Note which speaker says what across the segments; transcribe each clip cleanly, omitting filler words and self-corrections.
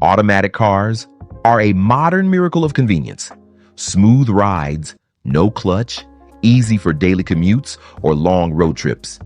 Speaker 1: Automatic cars are a modern miracle of convenience. Smooth rides, no clutch, easy for daily commutes or long road trips.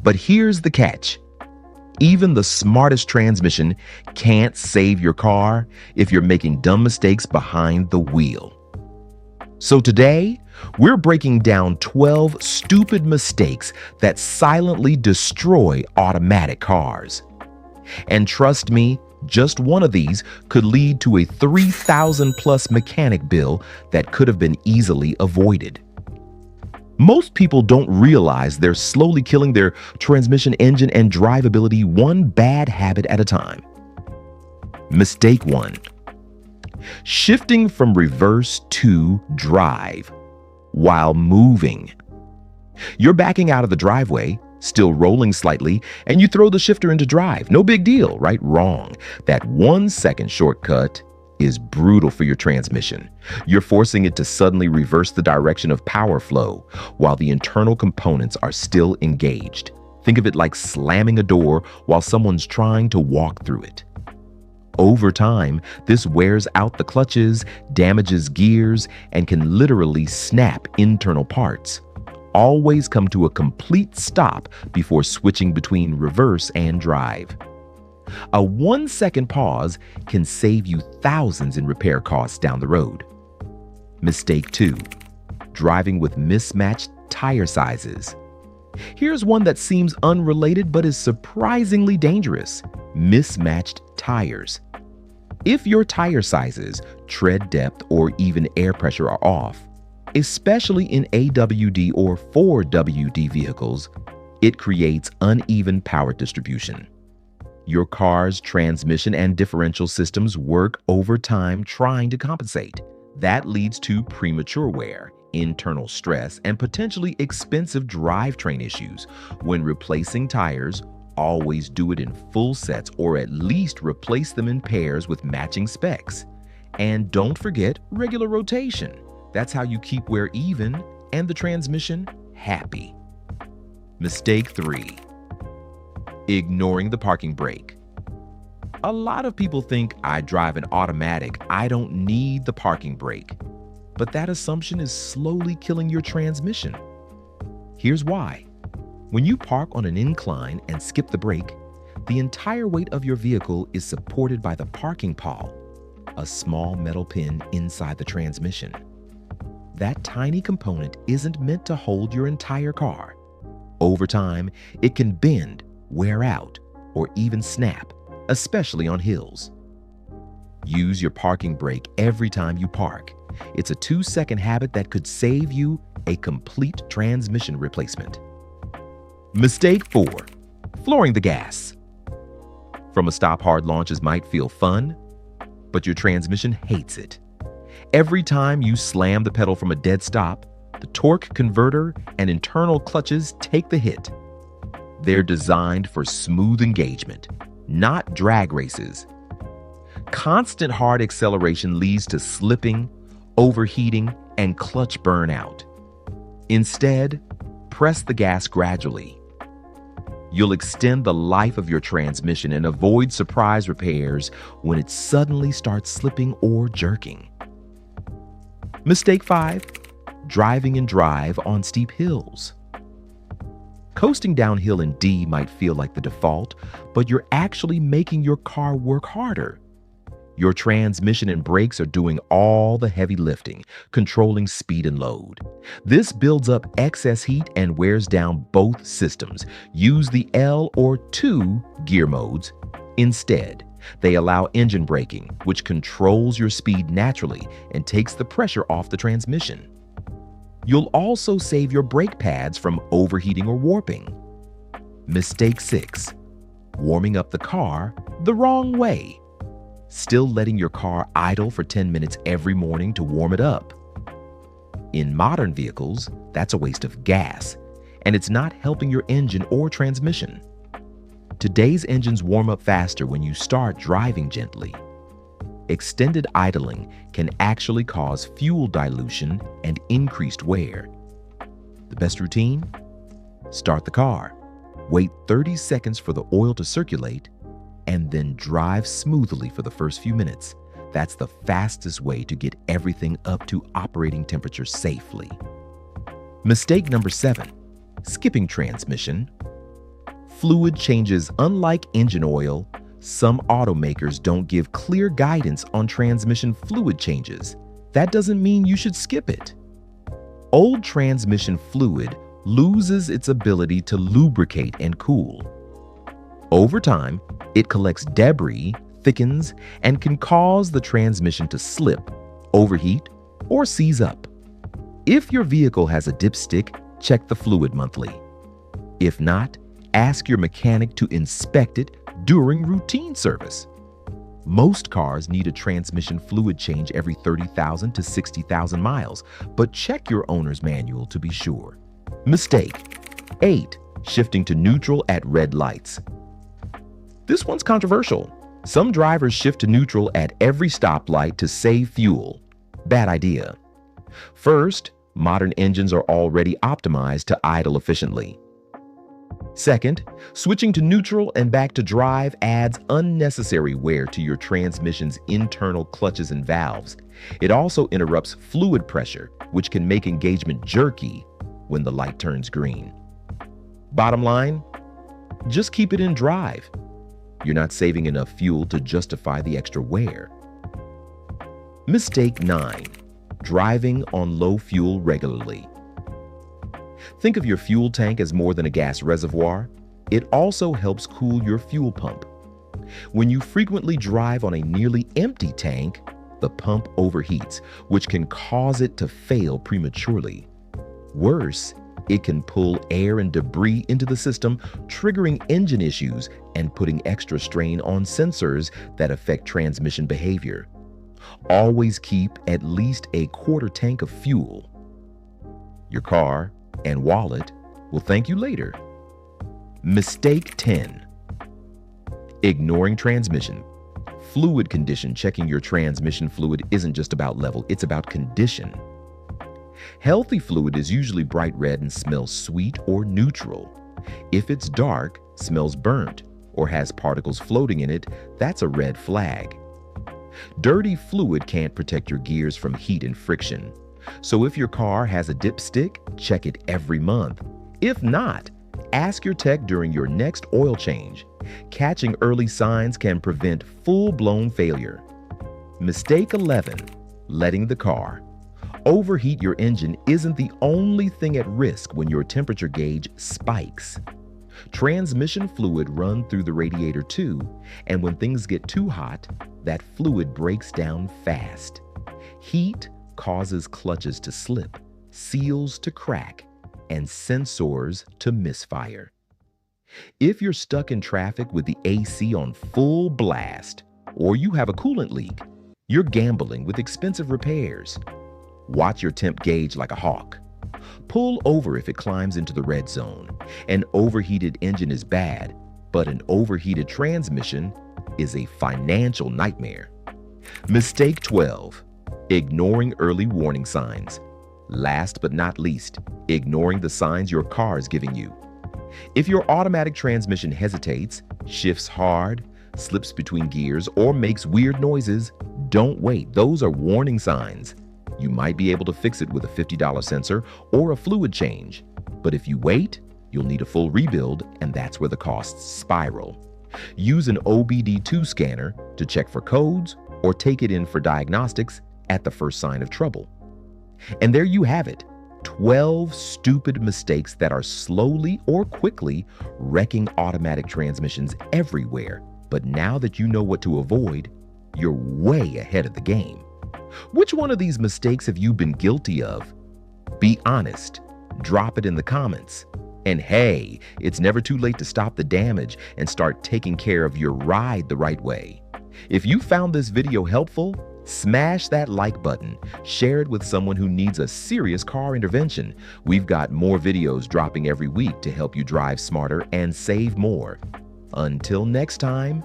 Speaker 1: But here's the catch. Even the smartest transmission can't save your car if you're making dumb mistakes behind the wheel. So today, we're breaking down 12 stupid mistakes that silently destroy automatic cars. And trust me, just one of these could lead to a 3,000 plus mechanic bill that could have been easily avoided. Most people don't realize they're slowly killing their transmission, engine, and drivability one bad habit at a time. Mistake 1. Shifting from reverse to drive while moving. You're backing out of the driveway, still rolling slightly, and you throw the shifter into drive. No big deal, right? Wrong. That 1 second shortcut is brutal for your transmission. You're forcing it to suddenly reverse the direction of power flow while the internal components are still engaged. Think of it like slamming a door while someone's trying to walk through it. Over time, this wears out the clutches, damages gears, and can literally snap internal parts. Always come to a complete stop before switching between reverse and drive. A 1 second pause can save you thousands in repair costs down the road. Mistake 2. Driving with mismatched tire sizes. Here's one that seems unrelated but is surprisingly dangerous. Mismatched tires. If your tire sizes, tread depth, or even air pressure are off, especially in AWD or 4WD vehicles, it creates uneven power distribution. Your car's transmission and differential systems work overtime trying to compensate. That leads to premature wear, internal stress, and potentially expensive drivetrain issues. When replacing tires, always do it in full sets or at least replace them in pairs with matching specs. And don't forget regular rotation. That's how you keep wear even and the transmission happy. Mistake 3. Ignoring the parking brake. A lot of people think I drive an automatic, I don't need the parking brake. But that assumption is slowly killing your transmission. Here's why. When you park on an incline and skip the brake, the entire weight of your vehicle is supported by the parking pawl, a small metal pin inside the transmission. That tiny component isn't meant to hold your entire car. Over time, it can bend, wear out, or even snap, especially on hills. Use your parking brake every time you park. It's a 2-second habit that could save you a complete transmission replacement. Mistake 4. Flooring the gas. From a stop hard launches might feel fun, but your transmission hates it. Every time you slam the pedal from a dead stop, the torque converter and internal clutches take the hit. They're designed for smooth engagement, not drag races. Constant hard acceleration leads to slipping, overheating, and clutch burnout. Instead, press the gas gradually. You'll extend the life of your transmission and avoid surprise repairs when it suddenly starts slipping or jerking. Mistake 5. Driving in drive on steep hills. Coasting downhill in D might feel like the default, but you're actually making your car work harder. Your transmission and brakes are doing all the heavy lifting, controlling speed and load. This builds up excess heat and wears down both systems. Use the L or 2 gear modes instead. They allow engine braking, which controls your speed naturally and takes the pressure off the transmission. You'll also save your brake pads from overheating or warping. Mistake 6. Warming up the car the wrong way. Still letting your car idle for 10 minutes every morning to warm it up. In modern vehicles, that's a waste of gas, and it's not helping your engine or transmission. Today's engines warm up faster when you start driving gently. Extended idling can actually cause fuel dilution and increased wear. The best routine? Start the car, wait 30 seconds for the oil to circulate, and then drive smoothly for the first few minutes. That's the fastest way to get everything up to operating temperature safely. Mistake number 7, skipping transmission. Fluid changes. Unlike engine oil, some automakers don't give clear guidance on transmission fluid changes. That doesn't mean you should skip it. Old transmission fluid loses its ability to lubricate and cool. Over time, it collects debris, thickens, and can cause the transmission to slip, overheat, or seize up. If your vehicle has a dipstick, check the fluid monthly. If not, ask your mechanic to inspect it during routine service. Most cars need a transmission fluid change every 30,000 to 60,000 miles, but check your owner's manual to be sure. Mistake 8, shifting to neutral at red lights. This one's controversial. Some drivers shift to neutral at every stoplight to save fuel. Bad idea. First, modern engines are already optimized to idle efficiently. Second, switching to neutral and back to drive adds unnecessary wear to your transmission's internal clutches and valves. It also interrupts fluid pressure, which can make engagement jerky when the light turns green. Bottom line, just keep it in drive. You're not saving enough fuel to justify the extra wear. Mistake 9, driving on low fuel regularly. Think of your fuel tank as more than a gas reservoir. It also helps cool your fuel pump. When you frequently drive on a nearly empty tank, the pump overheats, which can cause it to fail prematurely. Worse, it can pull air and debris into the system, triggering engine issues and putting extra strain on sensors that affect transmission behavior. Always keep at least a quarter tank of fuel. Your car and wallet will thank you later. Mistake 10, ignoring transmission. Fluid condition. Checking your transmission fluid isn't just about level, it's about condition. Healthy fluid is usually bright red and smells sweet or neutral. If it's dark, smells burnt, or has particles floating in it, that's a red flag. Dirty fluid can't protect your gears from heat and friction. So if your car has a dipstick, check it every month. If not, ask your tech during your next oil change. Catching early signs can prevent full-blown failure. Mistake 11, letting the car overheat. Your engine isn't the only thing at risk when your temperature gauge spikes. Transmission fluid runs through the radiator too, and when things get too hot, that fluid breaks down fast. Heat causes clutches to slip, seals to crack, and sensors to misfire. If you're stuck in traffic with the AC on full blast, or you have a coolant leak, you're gambling with expensive repairs. Watch your temp gauge like a hawk. Pull over if it climbs into the red zone. An overheated engine is bad, but an overheated transmission is a financial nightmare. Mistake 12, ignoring early warning signs. Last but not least, ignoring the signs your car is giving you. If your automatic transmission hesitates, shifts hard, slips between gears, or makes weird noises, don't wait. Those are warning signs. You might be able to fix it with a $50 sensor or a fluid change. But if you wait, you'll need a full rebuild, and that's where the costs spiral. Use an OBD2 scanner to check for codes or take it in for diagnostics at the first sign of trouble. And there you have it, 12 stupid mistakes that are slowly or quickly wrecking automatic transmissions everywhere. But now that you know what to avoid, you're way ahead of the game. Which one of these mistakes have you been guilty of? Be honest. Drop it in the comments. And hey, it's never too late to stop the damage and start taking care of your ride the right way. If you found this video helpful, smash that like button. Share it with someone who needs a serious car intervention. We've got more videos dropping every week to help you drive smarter and save more. Until next time,